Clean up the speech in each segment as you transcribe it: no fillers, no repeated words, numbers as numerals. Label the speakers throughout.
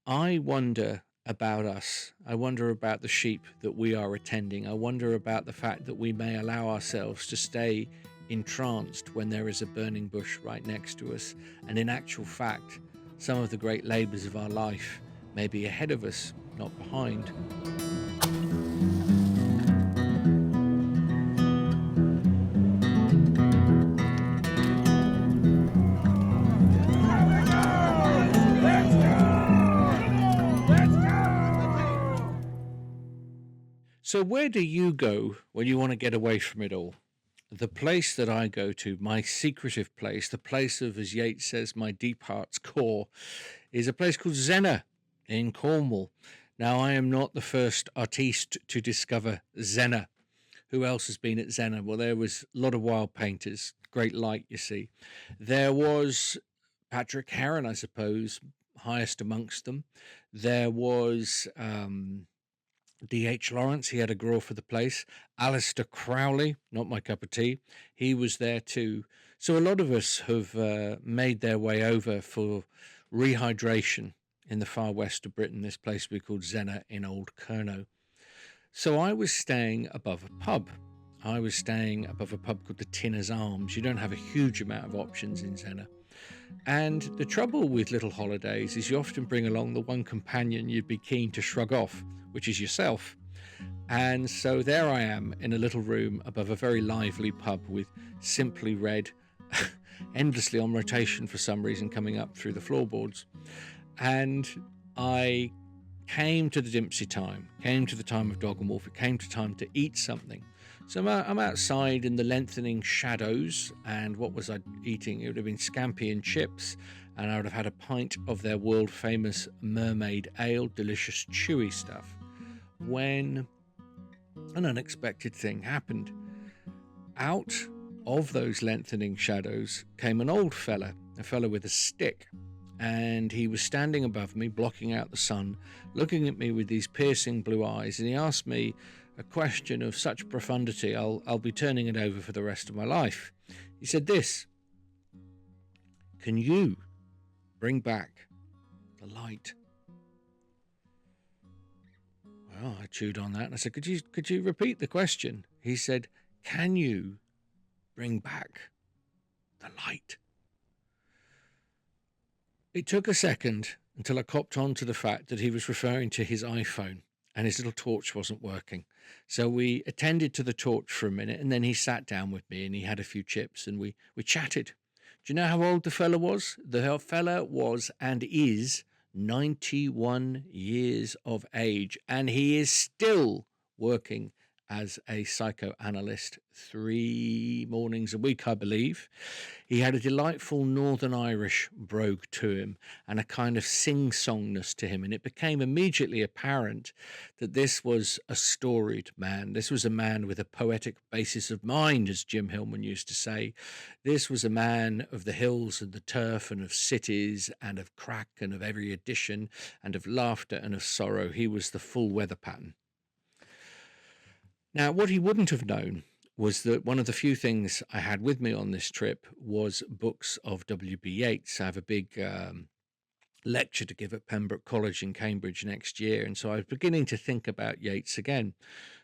Speaker 1: I wonder about us. I wonder about the sheep that we are attending. I wonder about the fact that we may allow ourselves to stay entranced when there is a burning bush right next to us. And in actual fact, some of the great labours of our life may be ahead of us, not behind. So, where do you go when you want to get away from it all? The place that I go to, my secretive place, the place of, as Yeats says, my deep heart's core, is a place called Zennor in Cornwall. Now, I am not the first artiste to discover Zennor. Who else has been at Zennor? Well, there was a lot of wild painters, great light, you see. There was Patrick Heron, I suppose, highest amongst them. There was D.H. Lawrence, he had a grow for the place. Alistair Crowley, not my cup of tea, he was there too. So a lot of us have made their way over for rehydration in the far west of Britain, this place we called Zennor in Old Kernow. So I was staying above a pub. I was staying above a pub called the Tinner's Arms. You don't have a huge amount of options in Zennor. And the trouble with little holidays is you often bring along the one companion you'd be keen to shrug off, which is yourself. And so there I am in a little room above a very lively pub with Simply Red endlessly on rotation for some reason coming up through the floorboards. And I came to the Dimpsey time, came to the time of Dog and Wolf, it came to time to eat something. So I'm outside in the lengthening shadows, and what was I eating? It would have been scampi and chips, and I would have had a pint of their world-famous mermaid ale, delicious chewy stuff, when an unexpected thing happened. Out of those lengthening shadows came an old fella, a fella with a stick, and he was standing above me, blocking out the sun, looking at me with these piercing blue eyes, and he asked me a question of such profundity I'll be turning it over for the rest of my life. He said this: can you bring back the light? Well, I chewed on that and I said, could you repeat the question? He said, can you bring back the light? It took a second until I copped on to the fact that he was referring to his iPhone and his little torch wasn't working. So we attended to the torch for a minute, and then he sat down with me and he had a few chips and we chatted. Do you know how old the fella was? The fella was and is 91 years of age, and he is still working as a psychoanalyst 3 mornings a week, I believe. He had a delightful Northern Irish brogue to him and a kind of sing-songness to him, and it became immediately apparent that this was a storied man. This was a man with a poetic basis of mind, as Jim Hillman used to say. This was a man of the hills and the turf and of cities and of crack and of every edition and of laughter and of sorrow. He was the full weather pattern. Now, what he wouldn't have known was that one of the few things I had with me on this trip was books of W.B. Yeats. I have a big lecture to give at Pembroke College in Cambridge next year, and so I was beginning to think about Yeats again.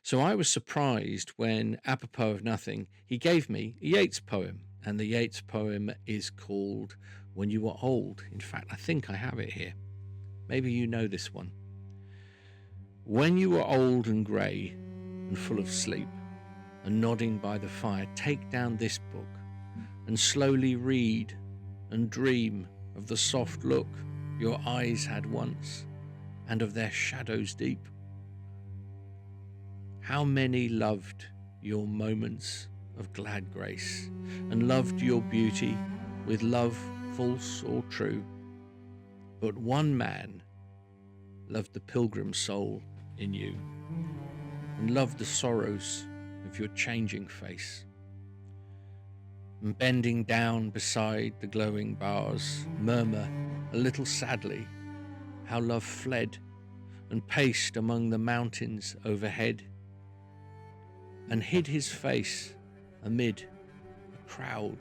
Speaker 1: So I was surprised when, apropos of nothing, he gave me a Yeats poem, and the Yeats poem is called When You Were Old. In fact, I think I have it here. Maybe you know this one. When you were old and grey and full of sleep, and nodding by the fire, take down this book and slowly read and dream of the soft look your eyes had once and of their shadows deep. How many loved your moments of glad grace and loved your beauty with love false or true, but one man loved the pilgrim soul in you and loved the sorrows of your changing face. And bending down beside the glowing bars, murmur a little sadly how love fled and paced among the mountains overhead and hid his face amid a crowd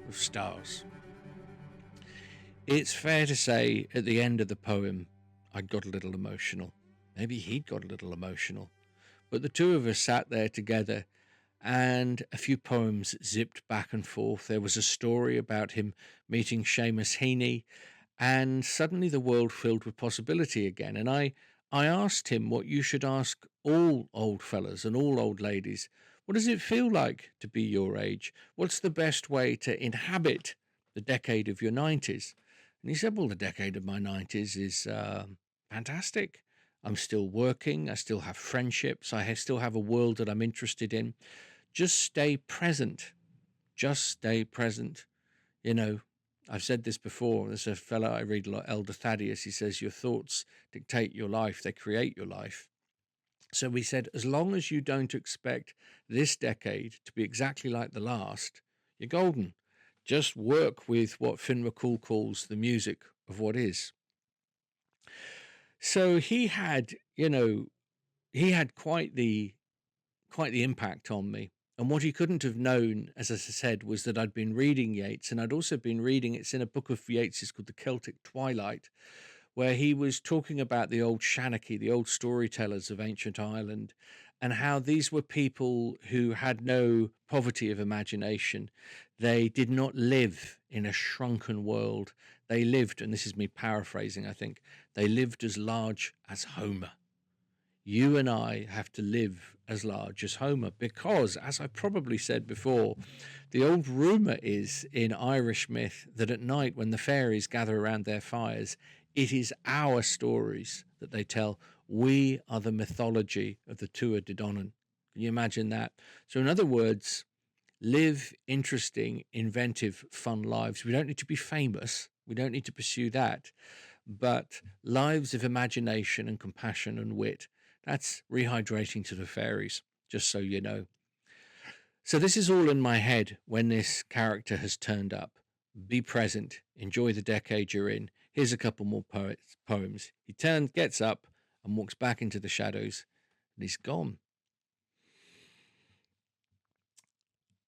Speaker 1: of stars. It's fair to say at the end of the poem, I'd got a little emotional. Maybe he'd got a little emotional. But the two of us sat there together, and a few poems zipped back and forth. There was a story about him meeting Seamus Heaney, and suddenly the world filled with possibility again. And I asked him what you should ask all old fellas and all old ladies. What does it feel like to be your age? What's the best way to inhabit the decade of your 90s? And he said, well, the decade of my 90s is fantastic. I'm still working. I still have friendships. Still have a world that I'm interested in. Just stay present. Just stay present. You know, I've said this before. There's a fellow I read a lot, Elder Thaddeus. He says, your thoughts dictate your life. They create your life. So we said, as long as you don't expect this decade to be exactly like the last, you're golden. Just work with what Finn McCool calls the music of what is. So he had, he had quite the impact on me. And what he couldn't have known, as I said, was that I'd been reading Yeats, and I'd also been reading, it's in a book of Yeats's called The Celtic Twilight, where he was talking about the old Shanachie, the old storytellers of ancient Ireland, and how these were people who had no poverty of imagination. They did not live in a shrunken world. They lived, and this is me paraphrasing, I think, they lived as large as Homer. You and I have to live as large as Homer because, as I probably said before, the old rumour is in Irish myth that at night when the fairies gather around their fires, it is our stories that they tell. We are the mythology of the Tuatha De Danann. Can you imagine that? So in other words, live interesting, inventive, fun lives. We don't need to be famous. We don't need to pursue that. But lives of imagination and compassion and wit. That's rehydrating to the fairies, just so you know. So this is all in my head when this character has turned up. Be present. Enjoy the decade you're in. Here's a couple more poems. He gets up and walks back into the shadows, and he's gone.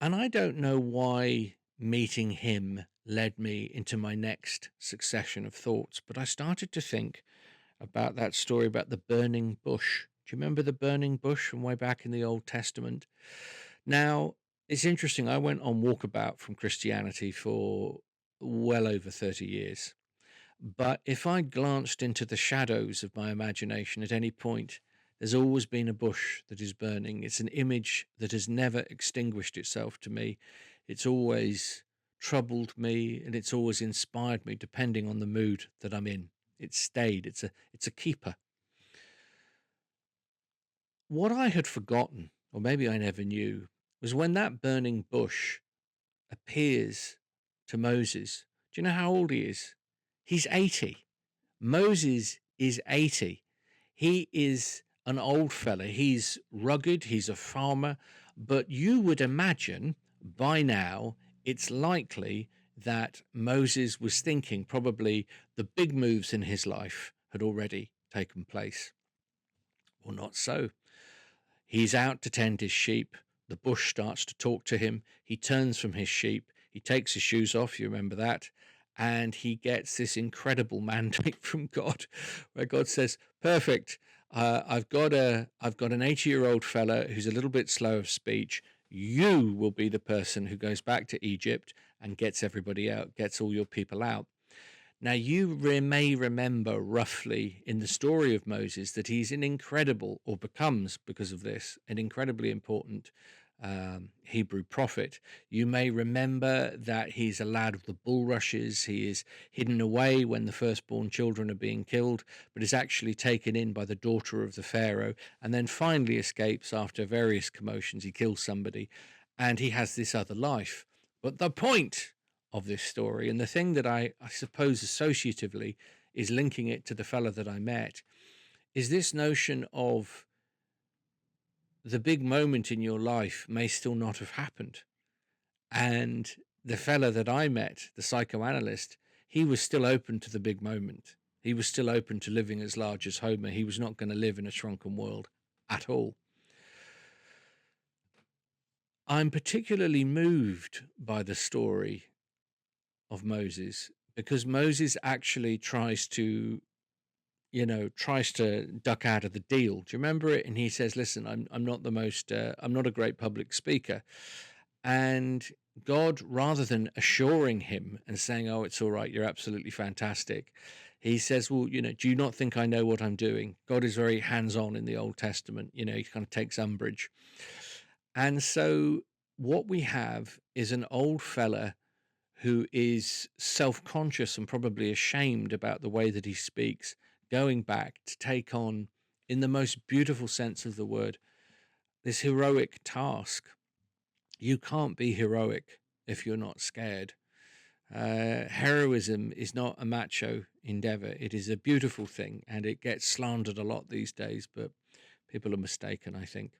Speaker 1: And I don't know why meeting him led me into my next succession of thoughts, but I started to think about that story about the burning bush. Do you remember the burning bush from way back in the Old Testament? Now, it's interesting. I went on walkabout from Christianity for well over 30 years. But if I glanced into the shadows of my imagination at any point, there's always been a bush that is burning. It's an image that has never extinguished itself to me. It's always troubled me and it's always inspired me depending on the mood that I'm in. It's stayed. It's a keeper. What I had forgotten, or maybe I never knew, was when that burning bush appears to Moses. Do you know how old he is? He's 80. Moses is 80. He is an old fella. He's rugged. He's a farmer. But you would imagine by now it's likely that Moses was thinking probably the big moves in his life had already taken place. Well, not so. He's out to tend his sheep. The bush starts to talk to him. He turns from his sheep. He takes his shoes off. You remember that? And he gets this incredible mandate from God, where God says, "Perfect. I've got an 80-year-old fella who's a little bit slow of speech. You will be the person who goes back to Egypt and gets everybody out, gets all your people out." Now, you may remember roughly in the story of Moses that he's an incredible, or becomes because of this, an incredibly important Hebrew prophet. You may remember that he's a lad of the bulrushes. He is hidden away when the firstborn children are being killed, but is actually taken in by the daughter of the Pharaoh, and then finally escapes after various commotions. He kills somebody, and he has this other life. But the point of this story, and the thing that I suppose associatively is linking it to the fella that I met, is this notion of the big moment in your life may still not have happened. And the fella that I met, the psychoanalyst, he was still open to the big moment. He was still open to living as large as Homer. He was not going to live in a shrunken world at all. I'm particularly moved by the story of Moses because Moses actually tries to tries to duck out of the deal. Do you remember it? And he says, listen, I'm not I'm not a great public speaker. And God, rather than assuring him and saying, oh, it's all right, you're absolutely fantastic, he says, well, do you not think I know what I'm doing? God is very hands-on in the Old Testament. He kind of takes umbrage. And so what we have is an old fella who is self-conscious and probably ashamed about the way that he speaks, going back to take on, in the most beautiful sense of the word, this heroic task. You can't be heroic if you're not scared. Heroism is not a macho endeavor. It is a beautiful thing, and it gets slandered a lot these days, but people are mistaken, I think.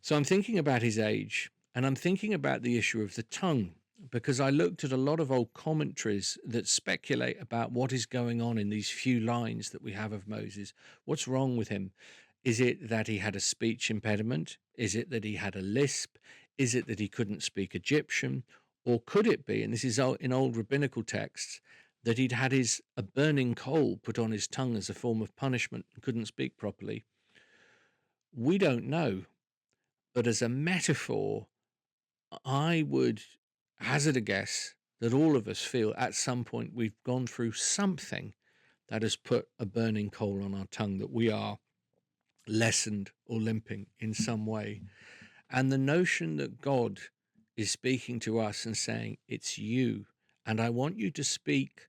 Speaker 1: So I'm thinking about his age, and I'm thinking about the issue of the tongue, because I looked at a lot of old commentaries that speculate about what is going on in these few lines that we have of Moses. What's wrong with him? Is it that he had a speech impediment? Is it that he had a lisp? Is it that he couldn't speak Egyptian? Or could it be, and this is in old rabbinical texts, that he'd had a burning coal put on his tongue as a form of punishment and couldn't speak properly? We don't know. But as a metaphor, I would hazard a guess that all of us feel at some point we've gone through something that has put a burning coal on our tongue, that we are lessened or limping in some way. And the notion that God is speaking to us and saying, it's you, and I want you to speak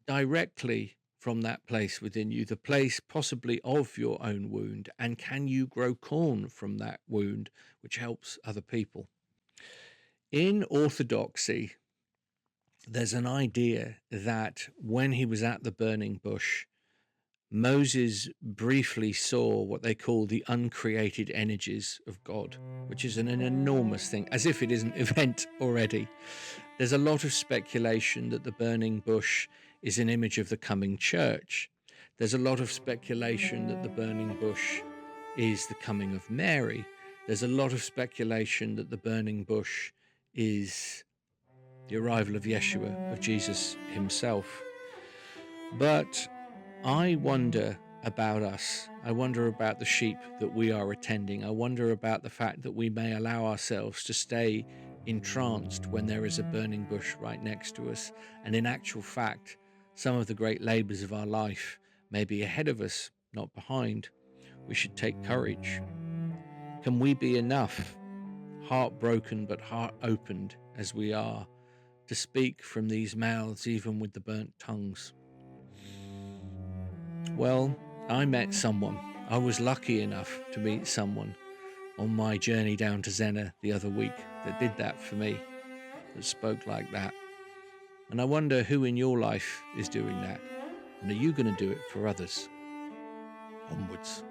Speaker 1: directly from that place within you, the place possibly of your own wound, and can you grow corn from that wound, which helps other people? In Orthodoxy, there's an idea that when he was at the burning bush, Moses briefly saw what they call the uncreated energies of God, which is an enormous thing, as if it isn't an event already. There's a lot of speculation that the burning bush is an image of the coming church. There's a lot of speculation that the burning bush is the coming of Mary. There's a lot of speculation that the burning bush is the arrival of Yeshua, of Jesus himself. But I wonder about us. I wonder about the sheep that we are attending. I wonder about the fact that we may allow ourselves to stay entranced when there is a burning bush right next to us. And in actual fact, some of the great labors of our life may be ahead of us, not behind. We should take courage. Can we be enough, heartbroken but heart opened as we are, to speak from these mouths even with the burnt tongues? Well, I met someone. I was lucky enough to meet someone on my journey down to Zennor the other week that did that for me, that spoke like that. And I wonder who in your life is doing that. And are you going to do it for others? Onwards.